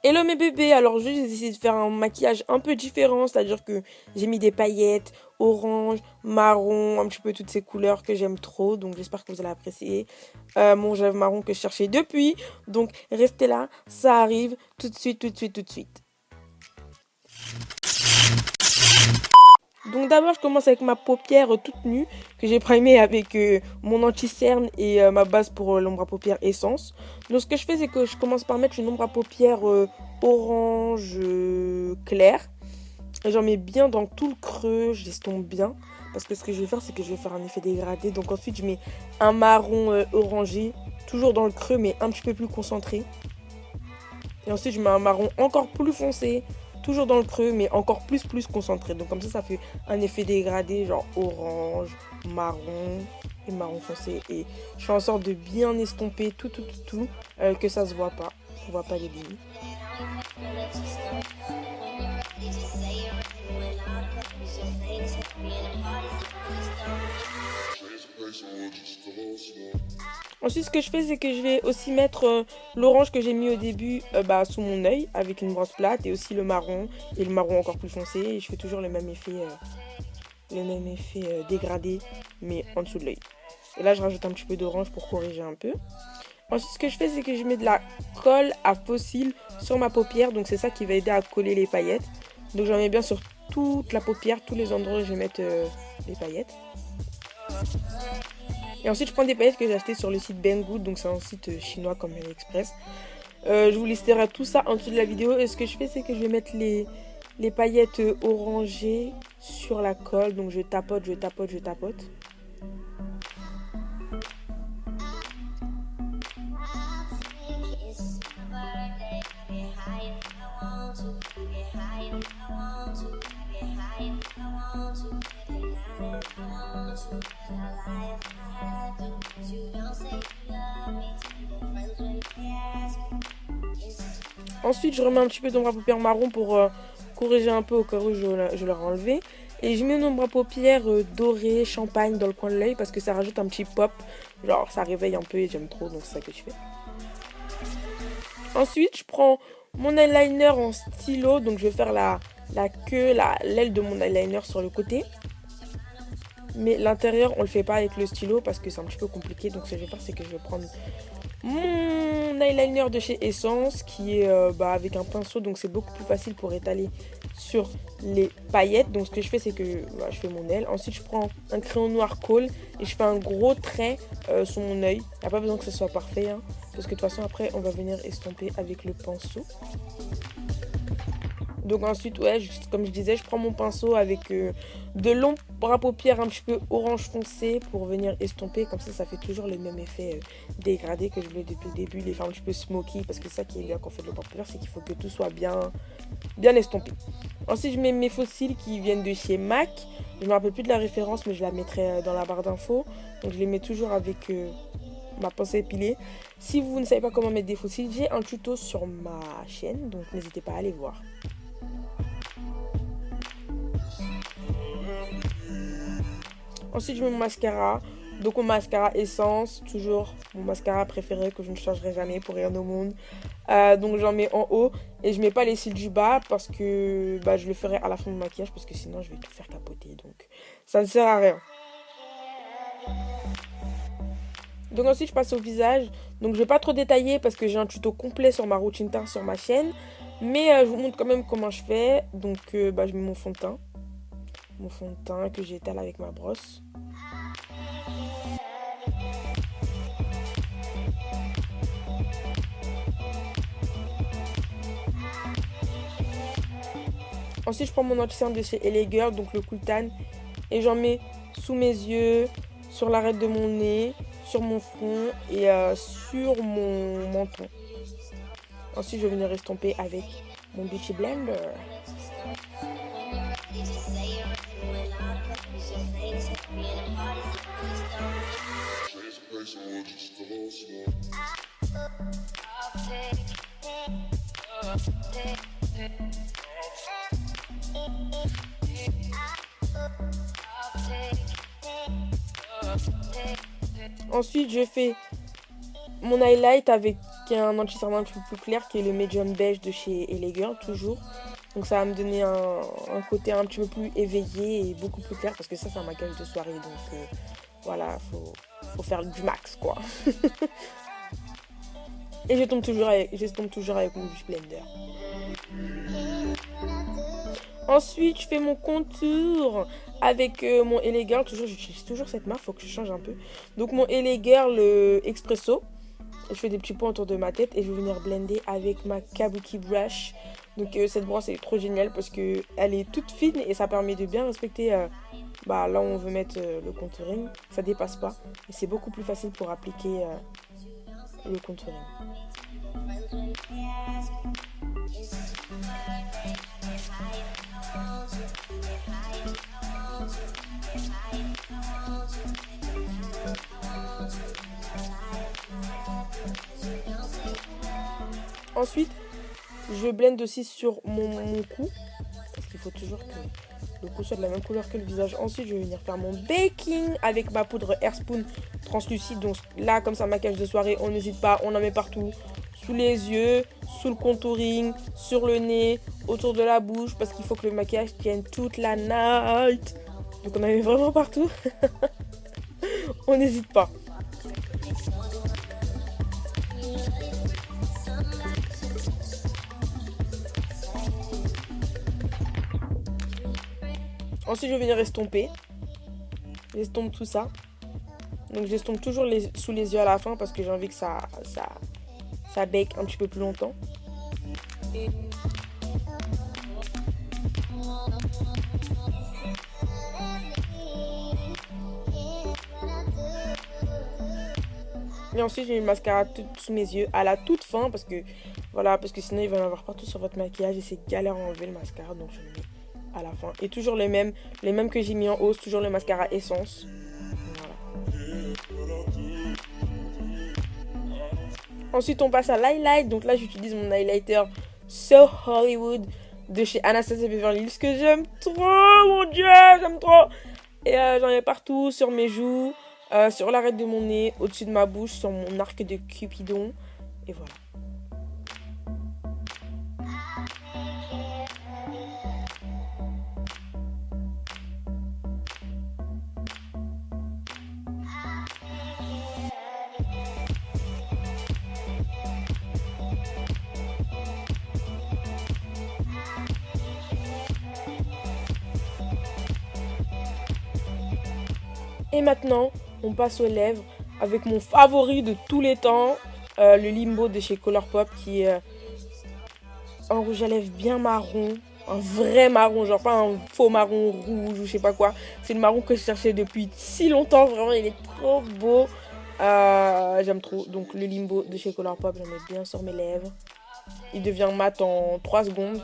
Hello mes bébés, alors j'ai décidé de faire un maquillage un peu différent, c'est-à-dire que j'ai mis des paillettes, orange, marron, un petit peu toutes ces couleurs que j'aime trop, donc j'espère que vous allez apprécier mon rêve marron que je cherchais depuis, donc restez là, ça arrive tout de suite, tout de suite, tout de suite. Donc d'abord je commence avec ma paupière toute nue que j'ai primée avec mon anti-cerne et ma base pour l'ombre à paupières essence. Donc ce que je fais c'est que je commence par mettre une ombre à paupières orange clair. Et j'en mets bien dans tout le creux, je l'estompe bien. Parce que ce que je vais faire c'est que je vais faire un effet dégradé. Donc ensuite je mets un marron orangé, toujours dans le creux mais un petit peu plus concentré. Et ensuite je mets un marron encore plus foncé, toujours dans le creux mais encore plus concentré. Donc comme ça fait un effet dégradé genre orange, marron et marron foncé. Et je fais en sorte de bien estomper tout que ça se voit pas. On voit pas les lignes. Ensuite, ce que je fais, c'est que je vais aussi mettre l'orange que j'ai mis au début sous mon œil avec une brosse plate et aussi le marron encore plus foncé. Et je fais toujours le même effet dégradé, mais en dessous de l'œil. Et là, je rajoute un petit peu d'orange pour corriger un peu. Ensuite, ce que je fais, c'est que je mets de la colle à fossile sur ma paupière. Donc, c'est ça qui va aider à coller les paillettes. Donc, j'en mets bien sur toute la paupière, tous les endroits où je vais mettre les paillettes. Et ensuite, je prends des paillettes que j'ai achetées sur le site Banggood. Donc, c'est un site chinois comme AliExpress. Je vous listerai tout ça en dessous de la vidéo. Et ce que je fais, c'est que je vais mettre les paillettes orangées sur la colle. Donc, je tapote, je tapote, je tapote. Ensuite, je remets un petit peu d'ombre à paupières marron pour corriger un peu au cas où je l'aurais enlevé. Et je mets une ombre à paupières dorée, champagne dans le coin de l'œil parce que ça rajoute un petit pop. Genre, ça réveille un peu et j'aime trop, donc c'est ça que je fais. Ensuite, je prends mon eyeliner en stylo. Donc, je vais faire la queue, l'aile de mon eyeliner sur le côté. Mais l'intérieur, on le fait pas avec le stylo parce que c'est un petit peu compliqué. Donc, ce que je vais faire, c'est que je vais prendre mon eyeliner de chez Essence qui est avec un pinceau. Donc, c'est beaucoup plus facile pour étaler sur les paillettes. Donc, ce que je fais, c'est que je fais mon aile. Ensuite, je prends un crayon noir colle et je fais un gros trait sur mon œil. Il n'y a pas besoin que ce soit parfait, hein, parce que de toute façon, après, on va venir estomper avec le pinceau. Donc ensuite, comme je disais, je prends mon pinceau avec de l'ombre à paupières un petit peu orange foncé pour venir estomper. Comme ça fait toujours le même effet dégradé que je voulais depuis le début. Les faire un petit peu smoky, parce que ça qui est bien quand on fait de l'ombre à paupières, c'est qu'il faut que tout soit bien estompé. Ensuite, je mets mes faux cils qui viennent de chez MAC. Je ne me rappelle plus de la référence, mais je la mettrai dans la barre d'infos. Donc je les mets toujours avec ma pince à épiler. Si vous ne savez pas comment mettre des faux cils, j'ai un tuto sur ma chaîne, donc n'hésitez pas à aller voir. Ensuite, je mets mon mascara. Donc, mon mascara Essence, toujours mon mascara préféré que je ne changerai jamais pour rien au monde. Donc, j'en mets en haut et je mets pas les cils du bas parce que je le ferai à la fin de mon maquillage parce que sinon, je vais tout faire capoter. Donc, ça ne sert à rien. Donc, ensuite, je passe au visage. Donc, je vais pas trop détailler parce que j'ai un tuto complet sur ma routine teint sur ma chaîne. Mais je vous montre quand même comment je fais. Donc, je mets mon fond de teint. Mon fond de teint que j'étale avec ma brosse. Ensuite, je prends mon anti-cerne de chez LA Girl, donc le Cool Tan, et j'en mets sous mes yeux, sur l'arête de mon nez, sur mon front et sur mon menton. Ensuite, je vais venir estomper avec mon Beauty Blender. Ensuite, je fais mon highlight avec qui est un anti-cerne un petit peu plus clair, qui est le Medium Beige de chez LA Girl, toujours. Donc ça va me donner un côté un petit peu plus éveillé et beaucoup plus clair, parce que ça, c'est un maquillage de soirée. Donc voilà, faut faire du max, quoi. Et je tombe toujours avec mon Beauty Blender. Ensuite, je fais mon contour avec mon LA Girl. J'utilise toujours cette marque, faut que je change un peu. Donc mon LA Girl Expresso. Je fais des petits points autour de ma tête et je vais venir blender avec ma Kabuki Brush. Donc cette brosse est trop géniale parce que elle est toute fine et ça permet de bien respecter là où on veut mettre le contouring. Ça dépasse pas et c'est beaucoup plus facile pour appliquer le contouring. Ensuite, je blende aussi sur mon cou. Parce qu'il faut toujours que le cou soit de la même couleur que le visage. Ensuite, je vais venir faire mon baking avec ma poudre Airspoon translucide. Donc là, comme ça, maquillage de soirée, on n'hésite pas, on en met partout. Sous les yeux, sous le contouring, sur le nez, autour de la bouche. Parce qu'il faut que le maquillage tienne toute la night. Donc on en met vraiment partout. On n'hésite pas. Ensuite, je vais venir estomper. J'estompe tout ça. Donc, j'estompe toujours sous les yeux à la fin parce que j'ai envie que ça bake un petit peu plus longtemps. Et ensuite, j'ai mis le mascara sous mes yeux à la toute fin parce que sinon il va y en avoir partout sur votre maquillage et c'est galère à enlever le mascara. Donc, je le mets à la fin. Et toujours les mêmes que j'ai mis en haut, toujours le mascara Essence. Voilà. Ensuite, on passe à l'highlight. Donc là, j'utilise mon highlighter So Hollywood de chez Anastasia Beverly Hills que j'aime trop, mon dieu, j'aime trop. Et j'en ai partout, sur mes joues, sur l'arête de mon nez, au-dessus de ma bouche, sur mon arc de Cupidon. Et voilà. Et maintenant, on passe aux lèvres avec mon favori de tous les temps, le Limbo de chez Colourpop, qui est un rouge à lèvres bien marron, un vrai marron, genre pas un faux marron rouge ou je sais pas quoi. C'est le marron que je cherchais depuis si longtemps, vraiment, il est trop beau. J'aime trop. Donc le Limbo de chez Colourpop, j'en mets bien sur mes lèvres. Il devient mat en 3 secondes.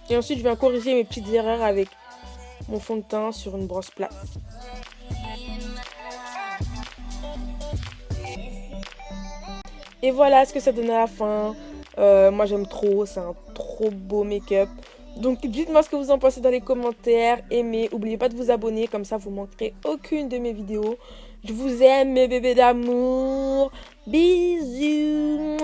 Et ensuite, je viens corriger mes petites erreurs avec mon fond de teint sur une brosse plate. Et voilà ce que ça donne à la fin. Moi, j'aime trop. C'est un trop beau make-up. Donc, dites-moi ce que vous en pensez dans les commentaires. Aimez. N'oubliez pas de vous abonner. Comme ça, vous ne manquerez aucune de mes vidéos. Je vous aime, mes bébés d'amour. Bisous.